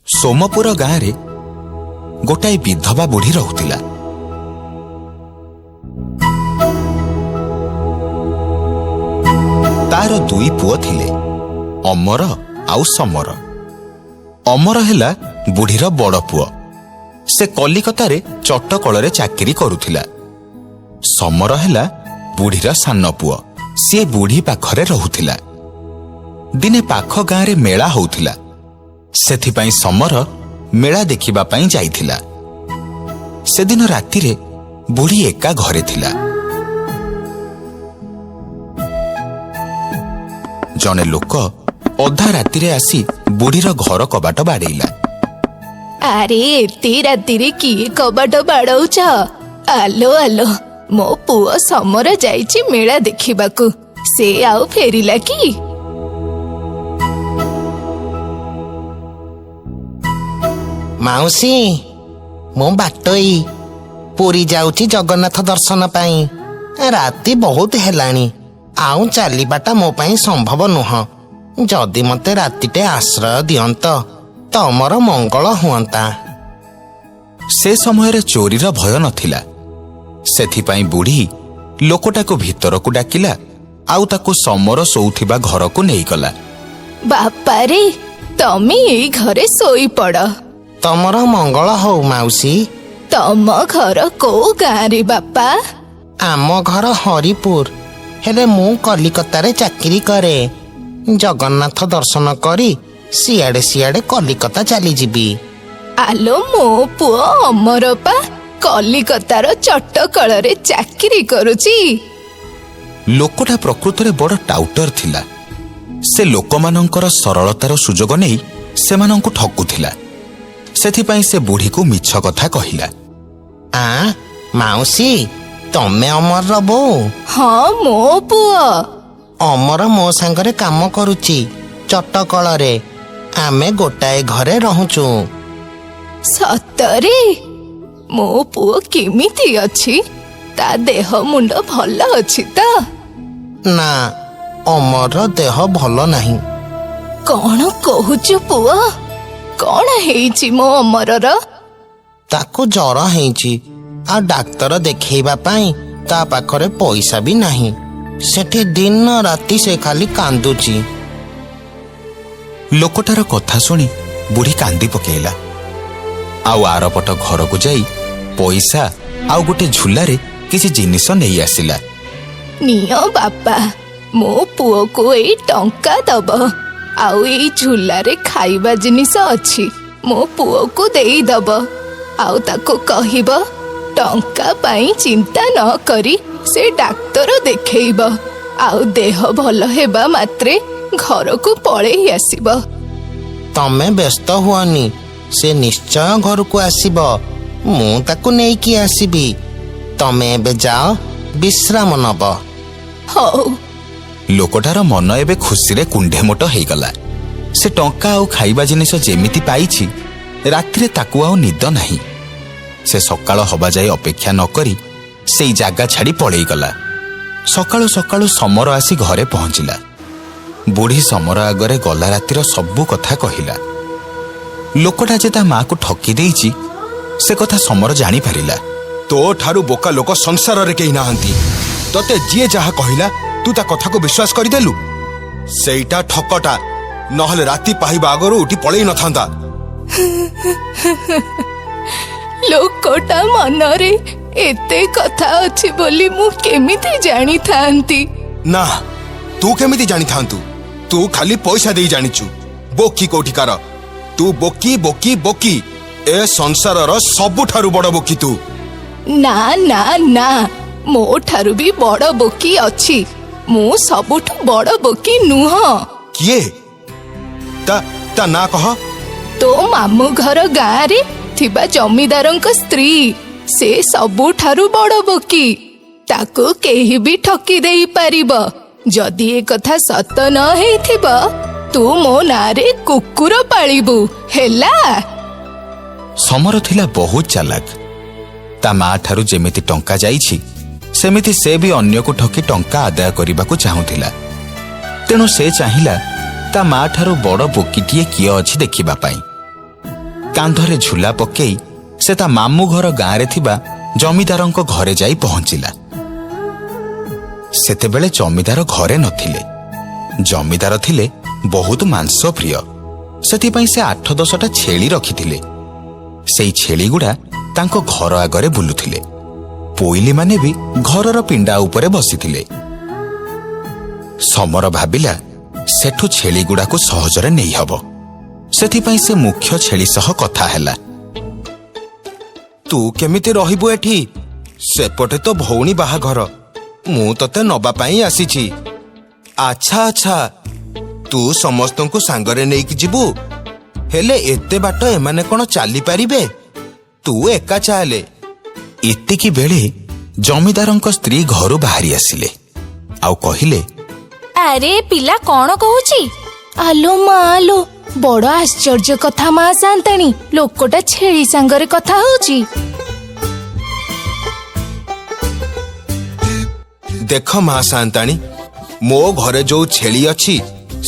सोमपुर गाँव गोटाए विधवा बुढ़ी रहुतिला। तार दुई पुओ थिले, अमर आउ समर। अमर हैला बुढ़ीर बड़ पुओ, से कलिकतारे चट्टकल चाकरी करुथिला। समर हैला बुढ़ीर सान पुओ, सी बुढ़ी पाखरे रहुथिला। दिने पाख गाँव मेला होउथिला, सेथिपाई समर मेला देखिबा पाई जाइथिला। सेदिन रातिरे बुढ़ी एका घरे थिला। जने लोक अधा रातिरे आसी बुढ़ीर घर कबाट बाड़ेइला। अरे एते रातिरे किए कबाट बाड़ौछ? आलो आलो, मो पुओ समर जाइछि मेला देखिबाकू, से आउ फेरिला कि? माउसी, मो बाटोई पुरी जाउची जगन्नाथ दर्शन पाई। राति बहुत हेलाणी, आउ चलीबाटा मो पाई संभव नुह। जदि मते रातिटे आश्रय दियंत तमर मंगल हुअंता। से समय चोरीर भय नथिला, सेथिपाई बुढ़ी लोकटाको भितरकू डाकिला, आउ ताकू समर सोउथिबा घरकू नेई गला। बापा रे, तमे एई घरे सोई पड़। तमर मंगल हो माउसी। तम घर को गाँ रे बापा? आम घर हरिपुर, हेले मु कलिकतारे चाकरी करे। जगन्नाथ दर्शन करी सियाड़े सियाड़े कलिकता चली जीवी। आलो मो पुओ अमर पा कलिकतार चट्टकल रे चाकरी करुची। लोकटा प्रकृତରେ बड़ टाउटर थिला। से लोकमानंकर सरलतार सुजोग नेई सेमानंकु ठकुथिला। सेथिपाई से बुढ़ी को मिछ कथा कहिला। माउसी, तमे अमर बो? हाँ मो पुओ। अमर मो सांगरे काम करुची चट्टकल रे। आमे गोटाए घरे रहूचु। सतरे? मो पुओ केमिति अछि? ता देह मुंड भल अछि त? ना, अमर देह भल नाही। कौन कहूचु पुओ? कौन हेइछि मो अमरर? ताको जर हेइछि, आ डाक्तर देखैबा पाई ता पाखरे पैसा भी नाही। सेठी दिन राति से खाली कांदुची। लोकटार कथा सुनी बुढ़ी कांदी पकेइला। आउ आरपट घर को जाई पैसा आउ गोटे झुलारे किसी जिनिस नहीं आसिला। नियो बापा, मो पुओ को एई टंका दब, आउ एई झुलारे खाइबा जिनिस अछि, मो पुओ को देई दब। आउ ताको कहिब टंका पाई चिंता न करी से डाक्तर देखैब, आउ देह भल हेबा मात्रे घर को पळेई आसीब। तमे व्यस्त हुअनी, से निश्चय घर को आसीब। मु ताको नेई की आसीबी। तमे एबे जाओ, विश्राम नब। हौ। लोकटार मन एबे खुशी रे कुंढे मोट हेगला। से टंका आउ खाइबा जिनिस जेमिति पाइछि, रातिरे ताकू आउ निद नाही। से सकाळ हबा जाय अपेक्षा न करी सेई जागा छाड़ी पळेई गला। सकाळु सकाळु समर आसी घरे पहुंचिला। बुढ़ी समर आगरे गला रातिर सबु कथा कहिला। लोकटा जे ता माँ को ठकी देइछि से कथा समर जानी पारिला। तो ठारू बोका लोक संसार रे केही नाहंती। तते जिए जहा कहिला तू ता कथा को विश्वास करि देलु। सेईटा ठकटा, नहले राति पाहिबा आगरो उठी पळेई नथांता। लोकटा मनरे एते कथा अछि बोली मु केमिति जानी थांती? ना, तू केमिति जानी थांतु? तू खाली पैसा देई जानिचु। बोकी कोठिकार, तू बोकी बोकी बोकी। ए संसारर सबु ठारू बड़ बोकी तू। ना ना ना, मो ठारू भी बड़ बोकी अछि। मु सबुठु बड़ बोकी नुह। किए? ता ना कह। तो मामू घर गाँ रे थिबा जमीदारंक स्त्री, से सबुठारू बड़ बोकी। ताको केही भी ठकी देई पारिब। जदि ए कथा सत न हेइथिब, तू मो नारे कुकुर पालिबु, हेला? समर थिला बहुत चालाक। ता माँ ठारू जेमिति टंका जाइछि सेमिति से भी अन्य को ठकी टंका आदाय करबाकू चाहुथिला। तेणु से चाहिला ता माँ ठारू बड़ बोकीटिए किए अछि देखिबा पाई। କାନ୍ଧରେ ଝୁଲା ପକେଇ ସେ ତା ମାମୁଁ ଘର ଗାଁରେ ଥିବା ଜମିଦାରଙ୍କ ଘରେ ଯାଇ ପହଞ୍ଚିଲା। ସେତେବେଳେ ଜମିଦାର ଘରେ ନଥିଲେ। ଜମିଦାର ଥିଲେ ବହୁତ ମାଂସ ପ୍ରିୟ। ସେଥିପାଇଁ ସେ 8-10ଟା ଛେଳି ରଖିଥିଲେ। ସେଇ ଛେଳିଗୁଡ଼ା ତାଙ୍କ ଘର ଆଗରେ ବୁଲୁଥିଲେ। ପୋଇଲିମାନେ ବି ଘରର ପିଣ୍ଡା ଉପରେ ବସିଥିଲେ। ସମର ଭାବିଲା ସେଠୁ ଛେଳିଗୁଡ଼ାକୁ ସହଜରେ ନେଇହବ। ସେଥିପାଇଁ ସେ ମୁଖ୍ୟ ଛେଳି ସହ କଥା ହେଲା। ତୁ କେମିତି ରହିବୁ ଏଠି? ସେପଟେ ତ ଭଉଣୀ ବାହାଘର, ମୁଁ ତତେ ନବା ପାଇଁ ଆସିଛି। ଆଚ୍ଛା ଆଚ୍ଛା, ତୁ ସମସ୍ତଙ୍କୁ ସାଙ୍ଗରେ ନେଇକି ଯିବୁ? ହେଲେ ଏତେ ବାଟ ଏମାନେ କ'ଣ ଚାଲିପାରିବେ? ତୁ ଏକା ଚାଲେ। ଏତିକି ବେଳେ ଜମିଦାରଙ୍କ ସ୍ତ୍ରୀ ଘରୁ ବାହାରି ଆସିଲେ ଆଉ କହିଲେ, ଆରେ ପିଲା କଣ କହୁଛି? ଆଲୋ ମା ଆଲୋ, ବଡ ଆଶ୍ଚର୍ଯ୍ୟ କଥା ମା ସାନ୍ତାଣୀ, ଲୋକଟା ଛେଳି ସାଙ୍ଗରେ କଥା ହଉଛି। ଦେଖ ମା ସାନ୍ତାଣୀ, ମୋ ଘରେ ଯୋଉ ଛେଳି ଅଛି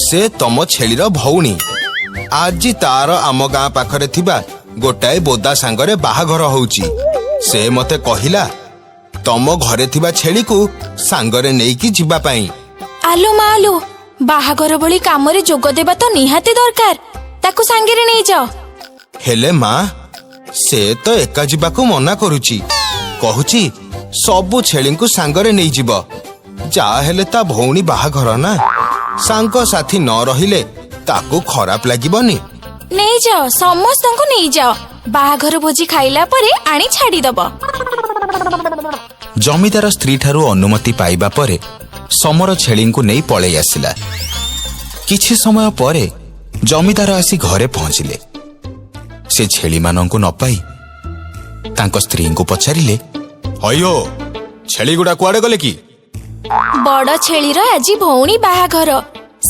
ସେ ତମ ଛେଳିର ଭଉଣୀ। ଆଜି ତାର ଆମ ଗାଁ ପାଖରେ ଥିବା ଗୋଟାଏ ବୋଦା ସାଙ୍ଗରେ ବାହାଘର ହଉଛି। ସେ ମତେ କହିଲା ତମ ଘରେ ଥିବା ଛେଳିକୁ ସାଙ୍ଗରେ ନେଇକି ଯିବା ପାଇଁ। ଆଲୋ ମା ଆଲୋ, ବାହାଘର ଭଳି କାମରେ ଯୋଗ ଦେବା ତ ନିହାତି ଦରକାର। ତାକୁ ସାଙ୍ଗରେ ନେଇଯାଅ। ହେଲେ ମା, ସେ ତ ଏକା ଯିବାକୁ ମନା କରୁଛି। କହୁଛି ସବୁ ଛେଳିଙ୍କୁ ସାଙ୍ଗରେ ନେଇଯିବ। ଯାହା ହେଲେ ତା ଭଉଣୀ ବାହାଘର ନା, ସାଙ୍ଗସାଥୀ ନ ରହିଲେ ତାକୁ ଖରାପ ଲାଗିବନି। ନେଇଯାଅ, ସମସ୍ତଙ୍କୁ ନେଇଯାଅ। ବାହାଘର ଭୋଜି ଖାଇଲା ପରେ ଆଣି ଛାଡିଦବ। ଜମିଦାର ସ୍ତ୍ରୀ ଠାରୁ ଅନୁମତି ପାଇବା ପରେ ସମର ଛେଳିଙ୍କୁ ନେଇ ପଳେଇ ଆସିଲା। କିଛି ସମୟ ପରେ ଜମିଦାର ଆସି ଘରେ ପହଞ୍ଚିଲେ। ସେ ଛେଳିମାନଙ୍କୁ ନ ପାଇ ତାଙ୍କ ସ୍ତ୍ରୀଙ୍କୁ ପଚାରିଲେ, ହଇଓ, ଛେଳିଗୁଡା କୁଆଡେ ଗଲେ କି? ବଡ ଛେଳିର ଆଜି ଭଉଣୀ ବାହାଘର,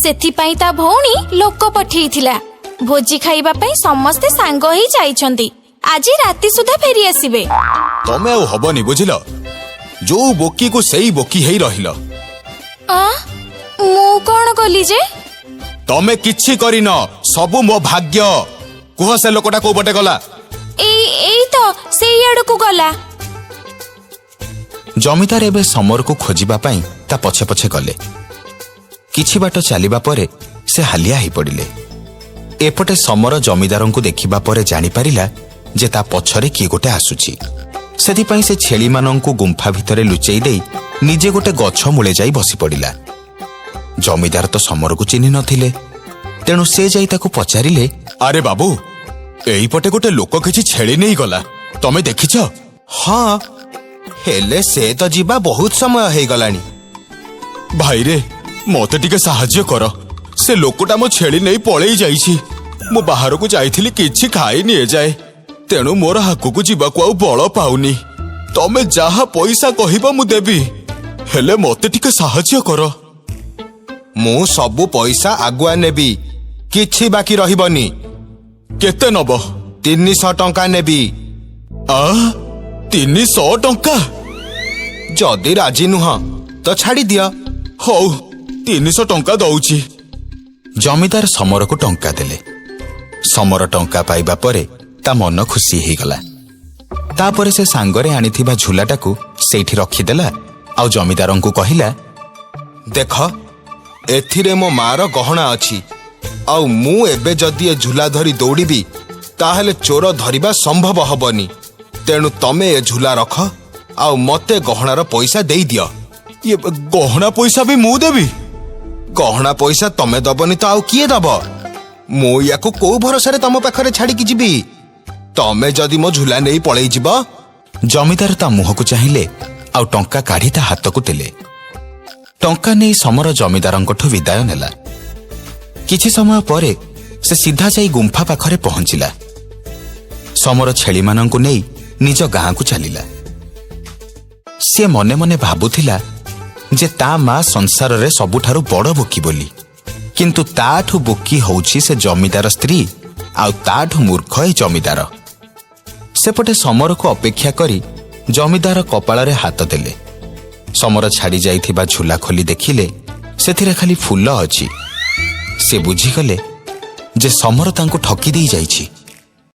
ସେଥିପାଇଁ ତା ଭଉଣୀ ଲୋକ ପଠେଇଥିଲା। ଭୋଜି ଖାଇବା ପାଇଁ ସମସ୍ତେ ସାଙ୍ଗ ହେଇ ଯାଇଛନ୍ତି। ଆଜି ରାତି ସୁଦ୍ଧା ଫେରି ଆସିବେ। ତମେ ଆଉ ହବନି, ବୁଝିଲ? ଯୋଉ ବୋକିକୁ ସେଇ ବୋକି ହେଇ ରହିଲ। ମୁଁ କଣ କଲି ଯେ? ତମେ କିଛି କରିନ, ସବୁ ମୋ ଭାଗ୍ୟ। କୁହ ସେ ଲୋକଟା କୋଉ ପଟେ ଗଲା? ଏଇ ତ ସେଇ ଆଡକୁ ଗଲା। ଜମିଦାର ଏବେ ସମରକୁ ଖୋଜିବା ପାଇଁ ତା ପଛେ ପଛେ ଗଲେ। କିଛି ବାଟ ଚାଲିବା ପରେ ସେ ହାଲିଆ ହୋଇପଡ଼ିଲେ। ଏପଟେ ସମର ଜମିଦାରଙ୍କୁ ଦେଖିବା ପରେ ଜାଣିପାରିଲା ଯେ ତା ପଛରେ କିଏ ଗୋଟେ ଆସୁଛି। ସେଥିପାଇଁ ସେ ଛେଳିମାନଙ୍କୁ ଗୁମ୍ଫା ଭିତରେ ଲୁଚେଇ ଦେଇ ନିଜେ ଗୋଟେ ଗଛ ମୂଳେ ଯାଇ ବସି ପଡ଼ିଲା। ଜମିଦାର ତ ସମରକୁ ଚିହ୍ନି ନଥିଲେ, ତେଣୁ ସେ ଯାଇ ତାକୁ ପଚାରିଲେ, ଆରେ ବାବୁ, ଏଇପଟେ ଗୋଟେ ଲୋକ କିଛି ଛେଳି ନେଇଗଲା, ତମେ ଦେଖିଛ? ହଁ, ହେଲେ ସେ ତ ଯିବା ବହୁତ ସମୟ ହେଇଗଲାଣି। ଭାଇରେ, ମତେ ଟିକେ ସାହାଯ୍ୟ କର। ସେ ଲୋକଟା ମୋ ଛେଳି ନେଇ ପଳେଇ ଯାଇଛି। ମୁଁ ବାହାରକୁ ଯାଇଥିଲି କିଛି ଖାଇନି ଏଯାଏ, ତେଣୁ ମୋର ହାକୁକୁ ଯିବାକୁ ଆଉ ବଳ ପାଉନି। ତମେ ଯାହା ପଇସା କହିବ ମୁଁ ଦେବି, ହେଲେ ମତେ ଟିକେ ସାହାଯ୍ୟ କର। ମୁଁ ସବୁ ପଇସା ଆଗୁଆ ନେବି, କିଛି ବାକି ରହିବନି। କେତେ ନବ? 300 ଟଙ୍କା ନେବି। 300 ଟଙ୍କା? ଯଦି ରାଜି ନୁହଁ ତ ଛାଡ଼ି ଦିଅ। ହଉ, 300 ଟଙ୍କା ଦଉଛି। ଜମିଦାର ସମରକୁ ଟଙ୍କା ଦେଲେ। ସମର ଟଙ୍କା ପାଇବା ପରେ ତା ମନ ଖୁସି ହେଇଗଲା। ତାପରେ ସେ ସାଙ୍ଗରେ ଆଣିଥିବା ଝୁଲାଟାକୁ ସେଇଠି ରଖିଦେଲା ଆଉ ଜମିଦାରଙ୍କୁ କହିଲା, ଦେଖ, ଏଥିରେ ମୋ ମାର ଗହଣା ଅଛି, ଆଉ ମୁଁ ଏବେ ଯଦି ଏ ଝୁଲା ଧରି ଦୌଡ଼ିବି ତାହେଲେ ଚୋର ଧରିବା ସମ୍ଭବ ହବନି। ତେଣୁ ତମେ ଏ ଝୁଲା ରଖ ଆଉ ମତେ ଗହଣାର ପଇସା ଦେଇଦିଅ। ଗହଣା ପଇସା ବି ମୁଁ ଦେବି? ଗହଣା ପଇସା ତମେ ଦବନି ତ ଆଉ କିଏ ଦବ? ମୁଁ ୟାକୁ କୋଉ ଭରସାରେ ତମ ପାଖରେ ଛାଡ଼ିକି ଯିବି? ତମେ ଯଦି ମୋ ଝୁଲା ନେଇ ପଳେଇ ଯିବ? ଜମିଦାର ତା ମୁହଁକୁ ଚାହିଁଲେ ଆଉ ଟଙ୍କା କାଢ଼ି ତା ହାତକୁ ଦେଲେ। ଟଙ୍କା ନେଇ ସମର ଜମିଦାରଙ୍କଠୁ ବିଦାୟ ନେଲା। କିଛି ସମୟ ପରେ ସେ ସିଧା ଯାଇ ଗୁମ୍ଫା ପାଖରେ ପହଞ୍ଚିଲା। ସମର ଛେଳିମାନଙ୍କୁ ନେଇ ନିଜ ଗାଁକୁ ଚାଲିଲା। ସେ ମନେ ମନେ ଭାବୁଥିଲା ଯେ ତା ମା ସଂସାରରେ ସବୁଠାରୁ ବଡ଼ ବୋକି ବୋଲି, କିନ୍ତୁ ତାଠୁ ବୋକି ହେଉଛି ସେ ଜମିଦାର ସ୍ତ୍ରୀ, ଆଉ ତାଠୁ ମୂର୍ଖ ଏ ଜମିଦାର। ସେପଟେ ସମରକୁ ଅପେକ୍ଷା କରି ଜମିଦାର କପାଳରେ ହାତ ଦେଲେ। ସମର ଛାଡ଼ି ଯାଇଥିବା ଝୁଲା ଖୋଲି ଦେଖିଲେ ସେଥିରେ ଖାଲି ଫୁଲ ଅଛି। ସେ ବୁଝିଗଲେ ଯେ ସମର ତାଙ୍କୁ ଠକି ଦେଇ ଯାଇଛି।